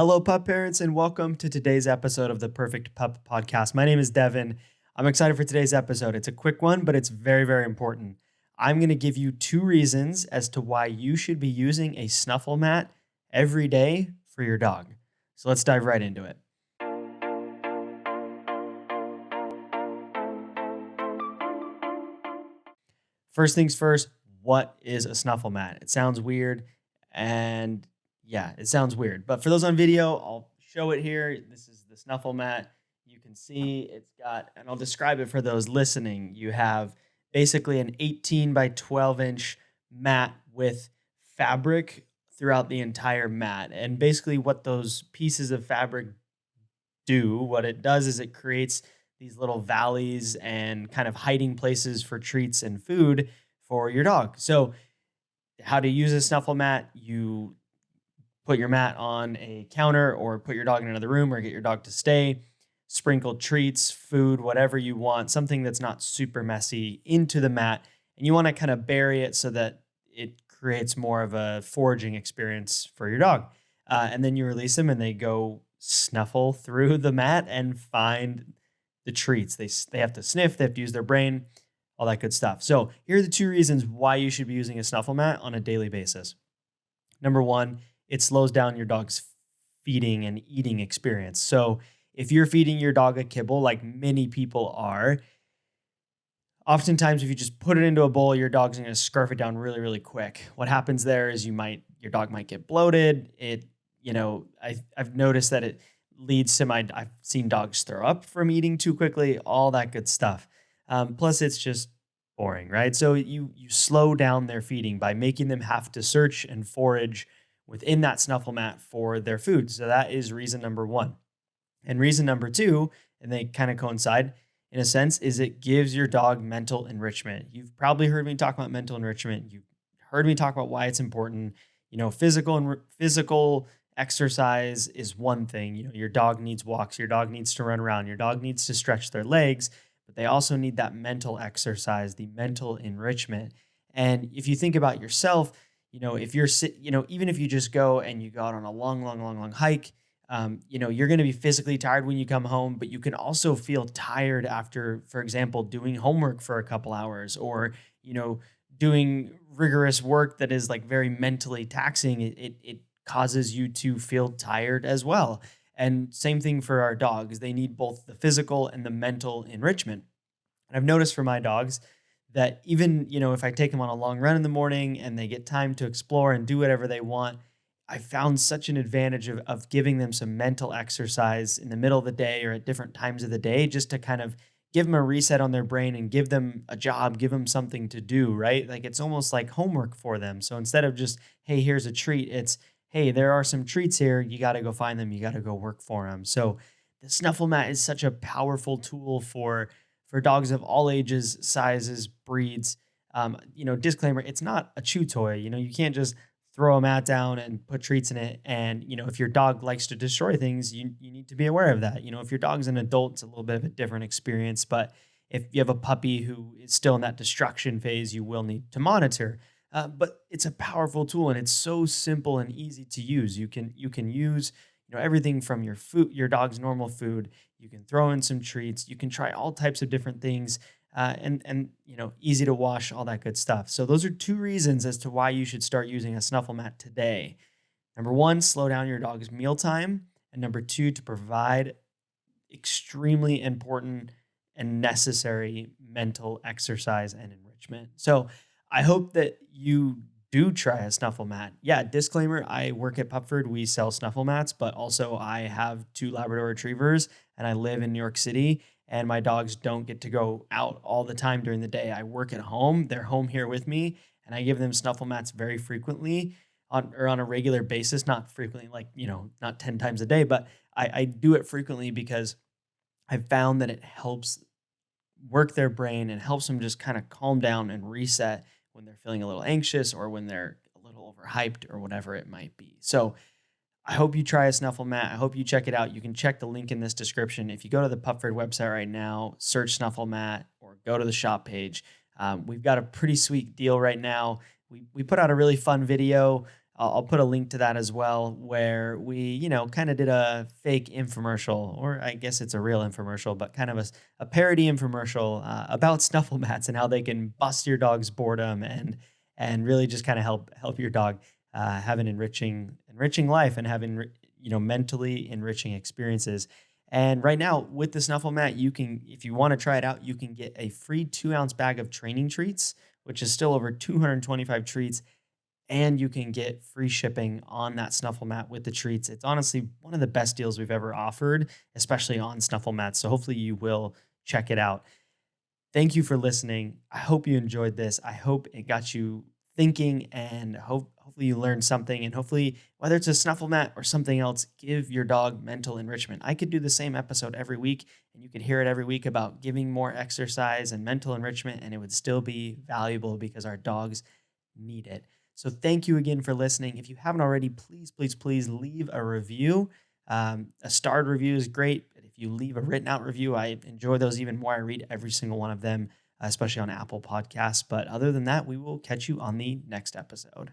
Hello, pup parents, and welcome to today's episode of the Perfect Pup Podcast. My name is Devin. I'm excited for today's episode. It's a quick one, but it's very, very important. I'm going to give you 2 reasons as to why you should be using a Snuffle Mat every day for your dog. So let's dive right into it. First things first, what is a Snuffle Mat? It sounds weird, and yeah, it sounds weird. But for those on video, I'll show it here. This is the Snuffle Mat. You can see it's got, and I'll describe it for those listening. You have basically an 18 by 12 inch mat with fabric throughout the entire mat. And basically, what those pieces of fabric do, what it does is it creates these little valleys and kind of hiding places for treats and food for your dog. So, how to use a Snuffle Mat: you put your mat on a counter or put your dog in another room or get your dog to stay, sprinkle treats, food, whatever you want, something that's not super messy into the mat. And you want to kind of bury it so that it creates more of a foraging experience for your dog. And then you release them and they go snuffle through the mat and find the treats. They have to sniff, they have to use their brain, all that good stuff. So here are the 2 reasons why you should be using a Snuffle Mat on a daily basis. Number 1, it slows down your dog's feeding and eating experience. So if you're feeding your dog a kibble, like many people are, oftentimes if you just put it into a bowl, your dog's going to scarf it down really, really quick. What happens there is your dog might get bloated. I've noticed that it leads to I've seen dogs throw up from eating too quickly, all that good stuff. Plus it's just boring, right? So you slow down their feeding by making them have to search and forage within that Snuffle Mat for their food. So that is reason number 1. And reason number 2, and they kind of coincide in a sense, is it gives your dog mental enrichment. You've probably heard me talk about mental enrichment. You've heard me talk about why it's important. Physical exercise is one thing. Your dog needs walks, your dog needs to run around, your dog needs to stretch their legs, but they also need that mental exercise, the mental enrichment. And if you think about yourself, if you're even if you just go and you go out on a long hike, you're going to be physically tired when you come home, but you can also feel tired after, for example, doing homework for a couple hours or, doing rigorous work that is like very mentally taxing. It causes you to feel tired as well. And same thing for our dogs. They need both the physical and the mental enrichment. And I've noticed for my dogs that even, if I take them on a long run in the morning and they get time to explore and do whatever they want, I found such an advantage of giving them some mental exercise in the middle of the day or at different times of the day, just to kind of give them a reset on their brain and give them a job, give them something to do, right? Like it's almost like homework for them. So instead of just, hey, here's a treat, it's, hey, there are some treats here. You got to go find them. You got to go work for them. So the Snuffle Mat is such a powerful tool for dogs of all ages, sizes, breeds. Disclaimer, it's not a chew toy. You can't just throw a mat down and put treats in it. And, if your dog likes to destroy things, you need to be aware of that. If your dog's an adult, it's a little bit of a different experience. But if you have a puppy who is still in that destruction phase, you will need to monitor. But it's a powerful tool and it's so simple and easy to use. You can use everything from your dog's normal food. You can throw in some treats. You can try all types of different things, and easy to wash, all that good stuff. So those are 2 reasons as to why you should start using a Snuffle Mat today. Number 1, slow down your dog's mealtime, and number 2, to provide extremely important and necessary mental exercise and enrichment. So I hope that you do try a Snuffle Mat. Yeah, disclaimer, I work at Pupford. We sell Snuffle Mats, but also I have 2 Labrador Retrievers and I live in New York City and my dogs don't get to go out all the time during the day. I work at home. They're home here with me and I give them Snuffle Mats very frequently on a regular basis, not frequently, like, not 10 times a day, but I do it frequently because I've found that it helps work their brain and helps them just kind of calm down and reset when they're feeling a little anxious or when they're a little overhyped or whatever it might be. So I hope you try a Snuffle Mat. I hope you check it out. You can check the link in this description. If you go to the Pupford website right now, search Snuffle Mat or go to the shop page. We've got a pretty sweet deal right now. We put out a really fun video I'll put a link to that as well, where we, kind of did a fake infomercial, or I guess it's a real infomercial, but kind of a parody infomercial about Snuffle Mats and how they can bust your dog's boredom and really just kind of help your dog have an enriching life and having mentally enriching experiences. And right now with the Snuffle Mat, you can, if you want to try it out, you can get a free 2 ounce bag of training treats, which is still over 225 treats, and you can get free shipping on that Snuffle Mat with the treats. It's honestly one of the best deals we've ever offered, especially on Snuffle Mats. So hopefully you will check it out. Thank you for listening. I hope you enjoyed this. I hope it got you thinking, and hopefully you learned something, and hopefully whether it's a Snuffle Mat or something else, give your dog mental enrichment. I could do the same episode every week, and you could hear it every week about giving more exercise and mental enrichment, and it would still be valuable because our dogs need it. So thank you again for listening. If you haven't already, please, please, please leave a review. A starred review is great, but if you leave a written out review, I enjoy those even more. I read every single one of them, especially on Apple Podcasts. But other than that, we will catch you on the next episode.